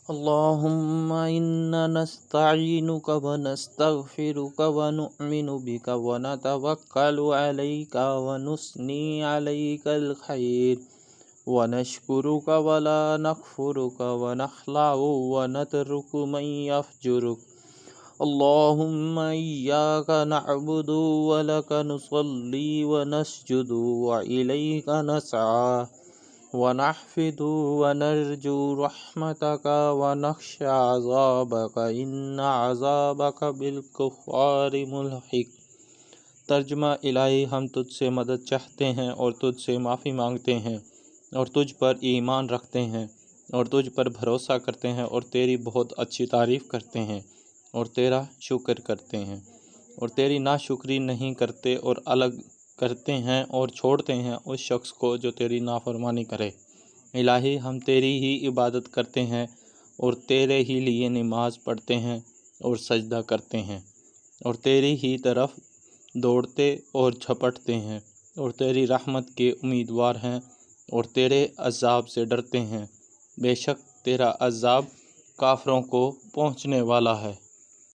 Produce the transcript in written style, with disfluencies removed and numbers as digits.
اللهم إنا نستعينك ونستغفرك ونؤمن بك ونتوكل عليك ونثني عليك الخير ونشكرك ولا نكفرك ونخلع ونترك من يفجرك. اللهم إياك نعبد ولك نصلي ونسجد وإليك نسعى ونحفظ ونرجو رحمتك ونخشى عذابك إن عذابك بالكفار ملحق. ترجمہ الہی، ہم تجھ سے مدد چاہتے ہیں اور تجھ سے معافی مانگتے ہیں اور تجھ پر ایمان رکھتے ہیں اور تجھ پر بھروسہ کرتے ہیں اور تیری بہت اچھی تعریف کرتے ہیں اور تیرا شکر کرتے ہیں اور تیری ناشکری نہیں کرتے اور الگ کرتے ہیں اور چھوڑتے ہیں اس شخص کو جو تیری نافرمانی کرے. الہی، ہم تیری ہی عبادت کرتے ہیں اور تیرے ہی لیے نماز پڑھتے ہیں اور سجدہ کرتے ہیں اور تیری ہی طرف دوڑتے اور جھپٹتے ہیں اور تیری رحمت کے امیدوار ہیں اور تیرے عذاب سے ڈرتے ہیں. بے شک تیرا عذاب کافروں کو پہنچنے والا ہے.